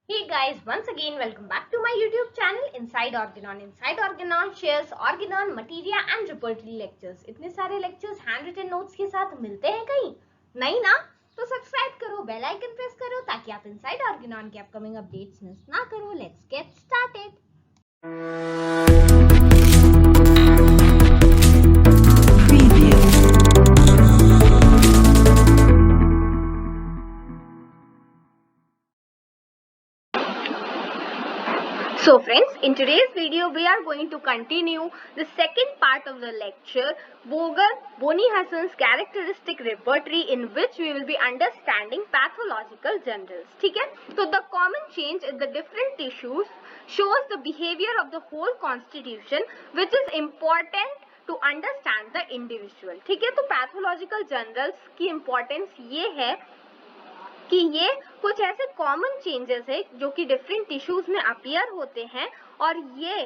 Hey guys, once again welcome back to my YouTube channel Inside Organon. Inside Organon shares Organon, Materia and Repertory lectures. इतने सारे lectures handwritten notes के साथ मिलते हैं कहीं? नहीं ना? तो सब्सक्राइब करो, बेल आइकन प्रेस करो ताकि आप Inside Organon के अपकमिंग अपडेट्स मिस ना करो. Let's get started. So friends, in today's video we are going to continue the second part of the lecture, Boger, Boenninghausen's characteristic repertory, in which we will be understanding pathological generals. ठीक है? So the common change in the different tissues shows the behavior of the whole constitution, which is important to understand the individual. ठीक है? तो pathological generals की importance ये है कि ये कुछ ऐसे कॉमन चेंजेस है जो कि डिफरेंट टिश्यूज में अपीयर होते हैं और ये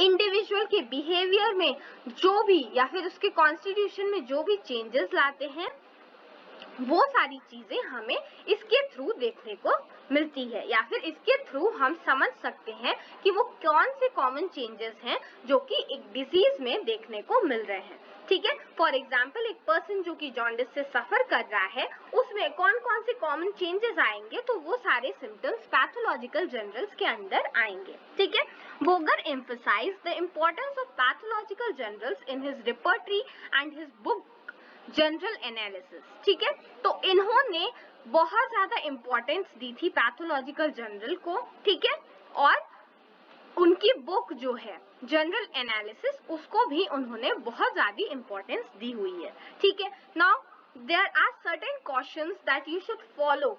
इंडिविजुअल के बिहेवियर में जो भी या फिर उसके कॉन्स्टिट्यूशन में जो भी चेंजेस लाते हैं वो सारी चीजें हमें इसके थ्रू देखने को मिलती है या फिर इसके थ्रू हम समझ सकते हैं कि वो कौन से कॉमन चेंजेस हैं जो कि एक डिजीज में देखने को मिल रहे हैं. ठीक है, फॉर एग्जाम्पल एक पर्सन जो कि जॉन्डिस से सफर कर रहा है उसमें कौन कौन से कॉमन चेंजेस आएंगे तो वो सारे सिम्टम्स पैथोलॉजिकल जनरल्स के अंदर आएंगे. ठीक है, Boger emphasise the importance of pathological generals in his repertory and his book general analysis. ठीक है, तो इन्होंने बहुत ज्यादा इम्पोर्टेंस दी थी पैथोलॉजिकल जनरल को. ठीक है, और उनकी बुक जो है जनरल एनालिसिस उसको भी उन्होंने बहुत ज्यादा इम्पोर्टेंस दी हुई है. ठीक है, now there are certain cautions that you should follow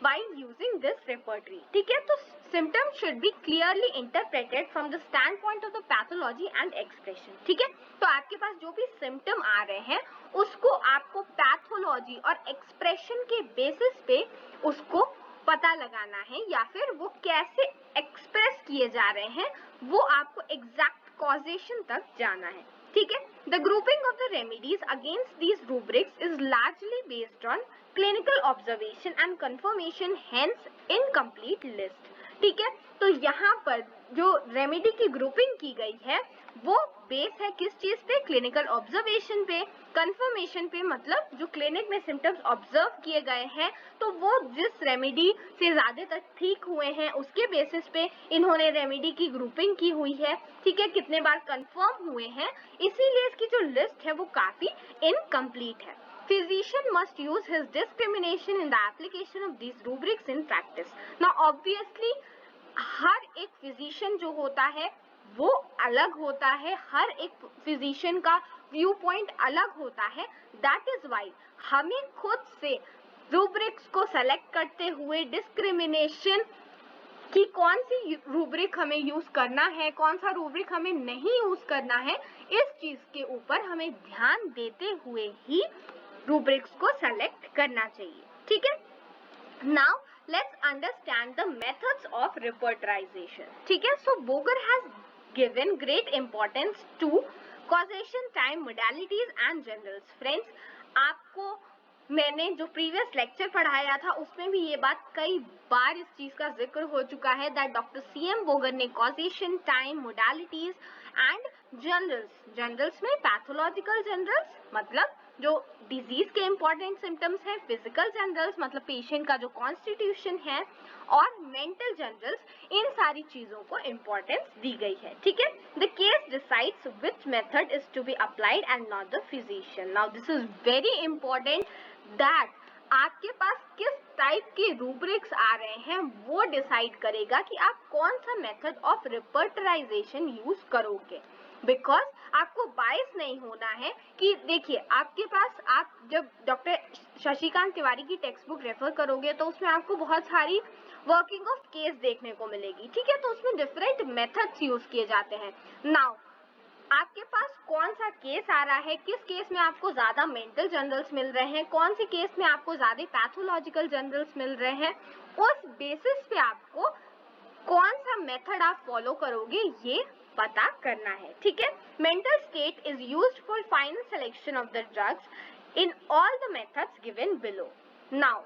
while using this repertory. ठीक है, तो symptoms should be clearly interpreted from the standpoint of the pathology and expression. ठीक है, तो आपके पास जो भी symptom आ रहे हैं उसको आपको पैथोलॉजी और एक्सप्रेशन के बेसिस पे उसको पता लगाना है या फिर वो कैसे एक्सप्रेस किए जा रहे हैं वो आपको एग्जैक्ट कॉजेशन तक जाना है. ठीक है, the grouping of the remedies against these rubrics is largely based on clinical observation and confirmation, hence incomplete list. ठीक है, तो यहाँ पर जो रेमेडी की ग्रुपिंग की गई है वो बेस है किस चीज पे? क्लिनिकल ऑब्जर्वेशन पे, कंफर्मेशन पे, मतलब जो क्लिनिक में सिम्टम्स ऑब्जर्व किए गए हैं तो वो जिस रेमेडी से ज्यादातर ठीक हुए हैं उसके बेसिस पे इन्होंने रेमेडी की ग्रुपिंग की हुई है. ठीक है, कितने बार कंफर्म हुए हैं, इसीलिए इसकी जो लिस्ट है वो काफी इनकम्प्लीट है. Physician must use his discrimination in the application of these rubrics in practice. Now obviously हर एक फिजिशियन जो होता है वो अलग होता है, हर एक फिजिशियन का व्यू पॉइंट अलग होता है. दैट इज वाई हमें खुद से रूब्रिक्स को सेलेक्ट करते हुए डिस्क्रिमिनेशन कि कौन सी रूब्रिक हमें यूज करना है, कौन सा रूब्रिक हमें नहीं यूज करना है, इस चीज के ऊपर हमें ध्यान देते हुए ही रूब्रिक्स को सेलेक्ट करना चाहिए. ठीक है, now let's understand the methods of repertorization. ठीक है, so Boger has given great importance to causation, time, modalities and generals. Friends, आपको मैंने जो प्रीवियस लेक्चर पढ़ाया था उसमें भी ये बात कई बार इस चीज का जिक्र हो चुका है दैट डॉक्टर सीएम बोगर ने causation, time, modalities and generals में पैथोलॉजिकल जनरल्स मतलब जो डिजीज के इंपॉर्टेंट सिम्टम्स हैं, फिजिकल जनरल्स मतलब पेशेंट का जो कॉन्स्टिट्यूशन है और मेंटल जनरल्स, इन सारी चीजों को इंपॉर्टेंस दी गई है. ठीक है, the case decides which method is to be applied and not the physician. Now this is very important that आपके पास किस टाइप के रूब्रिक्स आ रहे हैं वो डिसाइड करेगा कि आप कौन सा मेथड ऑफ रिपर्टराइजेशन यूज करोगे. बिकॉज आपको बायस नहीं होना है कि देखिए आपके पास आप जब डॉक्टर शशिकांत तिवारी की टेक्स्ट बुक रेफर करोगे तो उसमें आपको बहुत सारी वर्किंग ऑफ केस देखने को मिलेगी. ठीक है, तो उसमें डिफरेंट मेथड्स यूज किए जाते हैं. नाउ आपके पास कौन सा केस आ रहा है, किस केस में आपको ज्यादा मेंटल जनरल्स मिल रहे हैं, कौन से केस में आपको ज्यादा पैथोलॉजिकल जनरल्स मिल रहे हैं, उस बेसिस पे आपको कौन सा मेथड आप फॉलो करोगे ये पता करना है. ठीक है, mental state is used for final selection of the drugs in all the methods given below. Now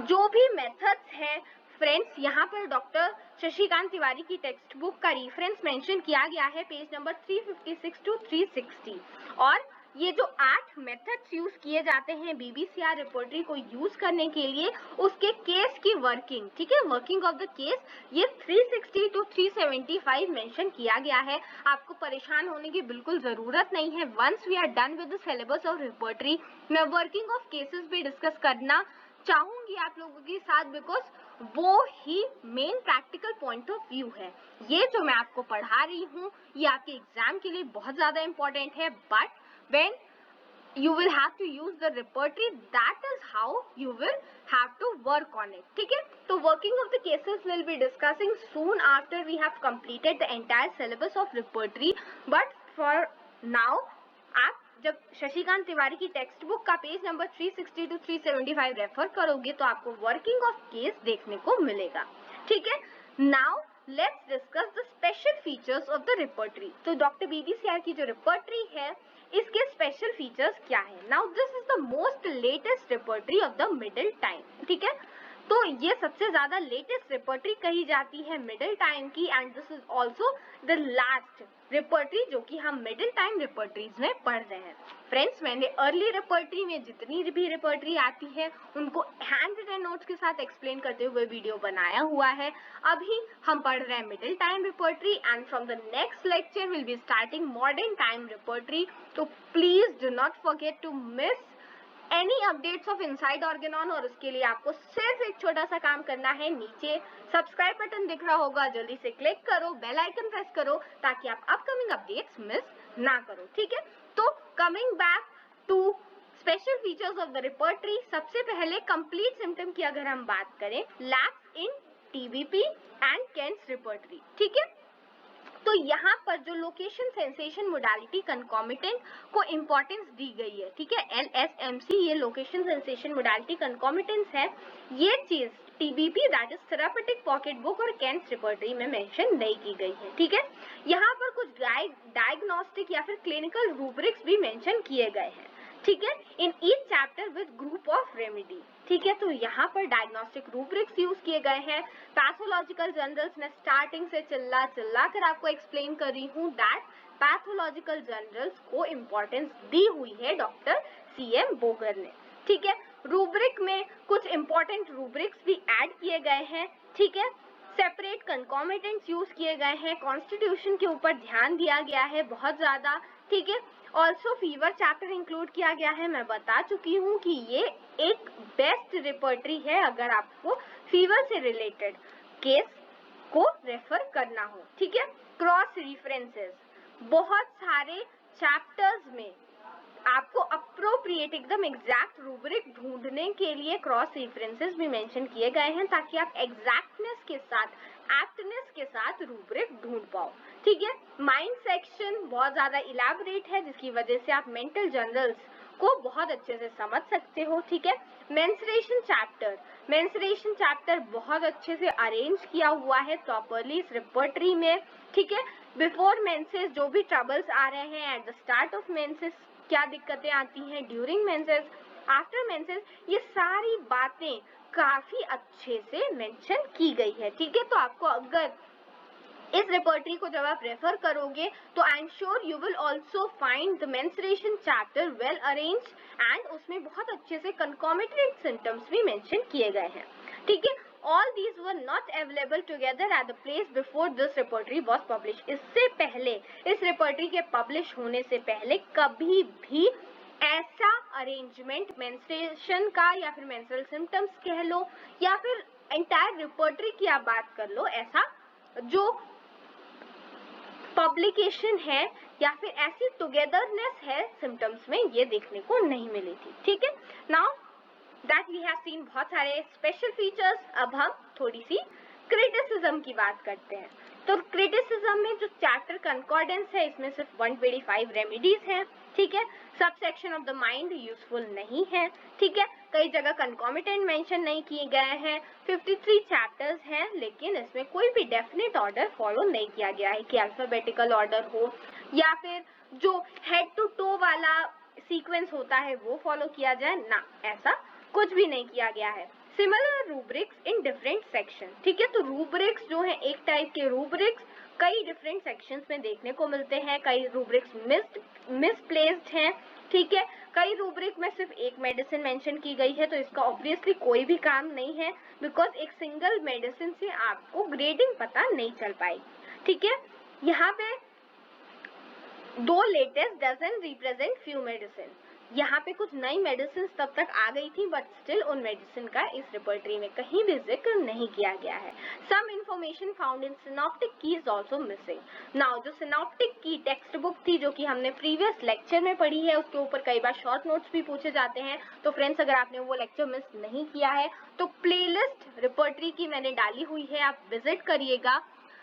जो भी मेथड्स हैं फ्रेंड्स यहाँ पर डॉक्टर शशिकांत तिवारी की टेक्स्ट बुक का रेफरेंस मेंशन किया गया है पेज नंबर 356 टू 360 और ये जो 8 मेथड्स यूज किए जाते हैं बीबीसीआर रिपोर्टरी को यूज करने के लिए उसके केस की वर्किंग, ठीक है, वर्किंग ऑफ द केस, ये 360 टू 375 मेंशन किया गया है। आपको परेशान होने की बिल्कुल जरूरत नहीं है। Once we are done with the syllabus of repertory, मैं वर्किंग ऑफ केसेस भी डिस्कस करना चाहूंगी आप लोगों के साथ, बिकॉज वो ही main practical point of view है। ये जो मैं आपको पढ़ा रही हूँ ये आपके एग्जाम के लिए बहुत ज्यादा इंपॉर्टेंट है, but when you will have to use the repertory, that is how you will have to work on it, ठीक है। तो working of the cases will be discussing soon after we have completed the entire syllabus of repertory, but for now आप जब शशिकांत तिवारी की text book का page number 360 to 375 refer करोगे तो आपको वर्किंग ऑफ केस देखने को मिलेगा, ठीक है। Now let's discuss the special features of the repertory. तो डॉक्टर बीबीसीआर की जो रिपर्टरी है इसके स्पेशल फीचर्स क्या है? Now this is the most latest repertory of the middle time, ठीक है। तो ये सबसे ज्यादा लेटेस्ट रिपर्टरी कही जाती है मिडिल टाइम की, and this is also the last repertory जो कि हम मिडिल टाइम रिपर्टरीज में पढ़ रहे हैं। फ्रेंड्स, मैंने अर्ली रिपर्टरी में जितनी भी रिपर्टरी आती है उनको हैंड रिटन नोट्स के साथ एक्सप्लेन करते हुए वीडियो बनाया हुआ है। अभी हम पढ़ रहे हैं middle time repertory, and from the next lecture will be starting modern time repertory. तो please do not forget to miss any updates of Inside Organon, और उसके लिए आपको सिर्फ एक छोटा सा काम करना है, नीचे सब्सक्राइब बटन दिख रहा होगा, जल्दी से क्लिक करो, बेल आइकन प्रेस करो ताकि आप अपकमिंग अपडेट्स मिस ना करो, ठीक है। तो coming back to special features of the repertory, सबसे पहले कंप्लीट सिम्टम की अगर हम बात करें, lapse in TBP and Kent's repertory, ठीक है। तो यहाँ पर जो लोकेशन सेंसेशन मोडालिटी कंकॉमिटेंट को इंपॉर्टेंस दी गई है, ठीक है, LSMC, ये लोकेशन सेंसेशन मोडालिटी कंकॉमिटेंस है। ये चीज TBP that is therapeutic pocket book और केंट्स रिपर्टरी में मेंशन नहीं की गई है, ठीक है। यहाँ पर कुछ डायग्नोस्टिक या फिर क्लिनिकल रूब्रिक्स भी मेंशन किए गए हैं, ठीक है, in each chapter with group of remedy, ठीक है। तो यहाँ पर डायग्नोस्टिक रूब्रिक्स यूज किए गए हैं। पैथोलॉजिकल जर्नल्स में स्टार्टिंग से चिल्ला कर आपको एक्सप्लेन कर रही हूँ दैट पैथोलॉजिकल जर्नल्स को इम्पोर्टेंस दी हुई है डॉक्टर CM बोगर ने, ठीक है। रूब्रिक में कुछ इंपॉर्टेंट रूब्रिक्स भी ऐड किए गए हैं, ठीक है। सेपरेट कंकॉमिटेंट्स यूज किए गए हैं, कॉन्स्टिट्यूशन के ऊपर ध्यान दिया गया है बहुत ज्यादा, ठीक है। ऑल्सो फीवर चैप्टर इंक्लूड किया गया है। मैं बता चुकी हूँ कि ये एक बेस्ट रिपर्टरी है अगर आपको फीवर से रिलेटेड केस को रेफर करना हो, ठीक है। क्रॉस रेफरेंसेस, बहुत सारे चैप्टर्स में आपको अप्रोप्रिएट एकदम एग्जैक्ट रूब्रिक ढूंढने के लिए क्रॉस रेफरेंसेस भी मेंशन किए गए हैं ताकि आप एग्जैक्टनेस के साथ, एप्टनेस के साथ रूब्रिक ढूंढ पाओ, ठीक है। माइंड सेक्शन बहुत ज्यादा इलैबोरेट है जिसकी वजह से आप मेंटल जर्नल्स को बहुत अच्छे से समझ सकते हो, ठीक है। मेंस्ट्रुएशन चैप्टर बहुत अच्छे से अरेंज किया हुआ है प्रॉपरली इस रिपर्टरी में, ठीक है। बिफोर मेंसेस जो भी ट्रबल्स आ रहे हैं, at the start of menses क्या दिक्कतें आती हैं, ड्यूरिंग मेंसेस, आफ्टर मेंसेस, ये सारी बातें काफी अच्छे से मेंशन की गई है, ठीक है। तो आपको अगर इस रिपर्टरी को जब आप रेफर करोगे तो I am sure you will also find the menstruation chapter well arranged, and उसमें बहुत अच्छे से कंकॉमिटेंट सिम्टम्स भी मेंशन किए गए हैं, ठीक है। All these were not available together at the place before this repertory was published. इससे पहले, इस रिपर्टरी के पब्लिश होने से पहले कभी भी ऐसा अरेंजमेंट मेंस्ट्रुएशन का या फिर मेंस्ट्रुअल सिम्टम्स कह लो या फिर एंटायर रिपर्टरी की आप बात कर लो, ऐसा जो पब्लिकेशन है या फिर ऐसी टुगेदरनेस है सिम्टम्स में, ये देखने को नहीं मिली थी, ठीक है। Now that we have seen बहुत सारे स्पेशल फीचर्स, अब हम थोड़ी सी क्रिटिसिज्म की बात करते हैं। तो क्रिटिसिज्म में जो चैप्टर कंकॉर्डेंस है इसमें सिर्फ 125 रेमेडीज हैं, ठीक है। Subsection of the mind useful नहीं है, ठीक है। कई जगह कंकॉमिटेंट मेंशन नहीं किए गए हैं। 53 चैप्टर्स हैं लेकिन इसमें कोई भी डेफिनेट ऑर्डर फॉलो नहीं किया गया है कि अल्फाबेटिकल ऑर्डर हो या फिर जो हेड टू टो वाला सीक्वेंस होता है वो फॉलो किया जाए, ना, ऐसा कुछ भी नहीं किया गया है। Similar rubrics in different section, ठीक है। तो रूब्रिक्स जो है एक टाइप के रूब्रिक्स कई डिफरेंट सेक्शंस में देखने को मिलते हैं, कई रूब्रिक्स मिसप्लेस्ड हैं, ठीक है। कई रूब्रिक में सिर्फ एक मेडिसिन मेंशन की गई है, तो इसका ऑब्वियसली कोई भी काम नहीं है, बिकॉज एक सिंगल मेडिसिन से आपको ग्रेडिंग पता नहीं चल पाएगी, ठीक है। यहाँ पे दो latest doesn't represent few medicine, यहाँ पे कुछ नई मेडिसिन तब तक आ गई थी, बट स्टिल उन मेडिसिन का इस रिपर्टरी में कहीं भी जिक्र नहीं किया गया है। Some information found in synoptic की इज ऑल्सो मिसिंग। नाउ जो सिनॉप्टिक की टेक्स्ट बुक थी जो कि हमने प्रीवियस लेक्चर में पढ़ी है, उसके ऊपर कई बार शॉर्ट नोट्स भी पूछे जाते हैं। तो फ्रेंड्स, अगर आपने वो लेक्चर मिस नहीं किया है तो प्लेलिस्ट रिपर्टरी की मैंने डाली हुई है, आप विजिट करिएगा।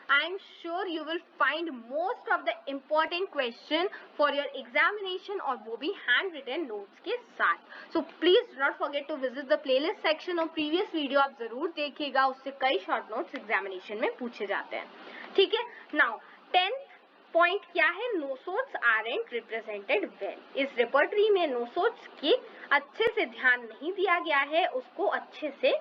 I am sure you will find most of the important question for your examination और वो भी handwritten notes के साथ. So please do not forget to visit the playlist section और previous video आप जरूर देखिएगा, उससे कई short notes examination में पूछे जाते हैं, ठीक है। Now 10th पॉइंट क्या है, नोसोट्स आरंट रिप्रेजेंटेड वेल। इस रिपर्टरी में नोसोट्स की अच्छे से ध्यान नहीं दिया गया है, उसको अच्छे से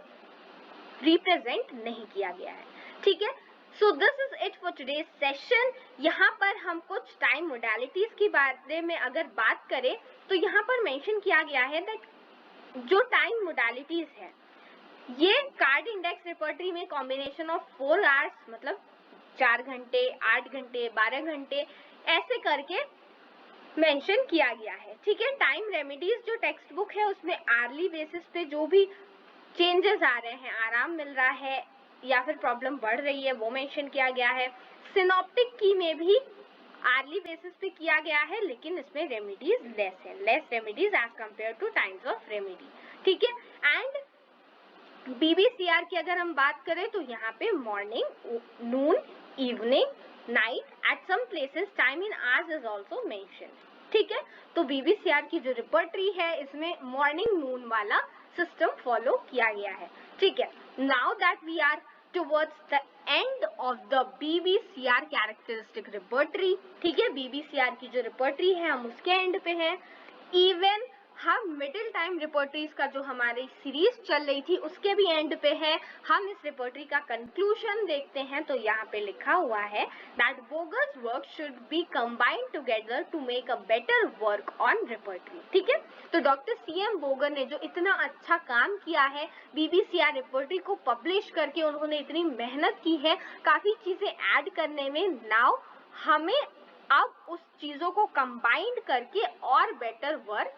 रिप्रेजेंट नहीं किया गया है, ठीक है। So this is it for today's session. यहाँ पर हम कुछ टाइम मोडालिटीज के बारे में अगर बात करें तो यहाँ पर मेंशन किया गया है दैट जो टाइम मोडालिटीज है ये कार्ड इंडेक्स रिपर्टरी में कॉम्बिनेशन ऑफ 4 आवर्स मतलब 4 घंटे, 8 घंटे, 12 घंटे ऐसे करके मेंशन किया गया है, ठीक है। टाइम रेमेडीज जो टेक्स्ट बुक है उसमें आर्ली बेसिस पे जो भी चेंजेस आ रहे हैं, आराम मिल रहा है या फिर प्रॉब्लम बढ़ रही है, वो मेंशन किया गया है। सिनॉप्टिक की में भी आर्ली बेसिस पे किया गया है, लेकिन इसमें रेमेडीज लेस है, less remedies as compare to times of remedy, ठीक है। एंड बीबीसीआर की अगर हम बात करें तो यहाँ पे morning, noon, evening, night, at some places time in hours is also mention, ठीक है। तो बीबीसीआर की जो रिपर्टरी है इसमें मॉर्निंग नून वाला सिस्टम फॉलो किया गया है, ठीक है। Now that we are towards the end of the BBCR characteristic repertory, ठीक है। बीबीसीआर की जो रिपर्टरी है हम उसके एंड पे हैं। इवन हम मिडिल टाइम रिपर्टरीज का जो हमारी सीरीज चल रही थी उसके भी एंड पे है। हम इस रिपर्टरी का कंक्लूजन देखते हैं तो यहाँ पे लिखा हुआ है that Boger's work should be combined together to make a better work on repertory, ठीक है। तो डॉक्टर सीएम बोगर ने जो इतना अच्छा काम किया है बीबीसीआर रिपर्टरी को पब्लिश करके, उन्होंने इतनी मेहनत की है काफी चीजें ऐड करने में। नाउ हमें अब उस चीजों को कंबाइंड करके और बेटर वर्क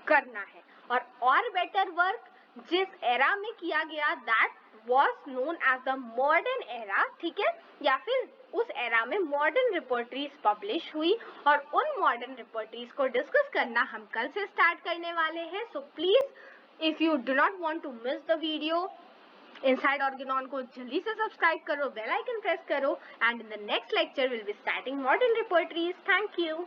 करना है, और बेटर वर्क जिस एरा में किया गया that was known as the modern era, ठीक है। या फिर उस एरा में मॉडर्न रिपर्टरीज पब्लिश हुई और उन मॉडर्न रिपर्टरीज को डिस्कस करना हम कल से स्टार्ट करने वाले हैं। So please if you do not want to miss the video, Inside Organon को जल्दी से सब्सक्राइब करो, बेल आइकन प्रेस करो, and in the next lecture will be starting modern repertories. Thank you.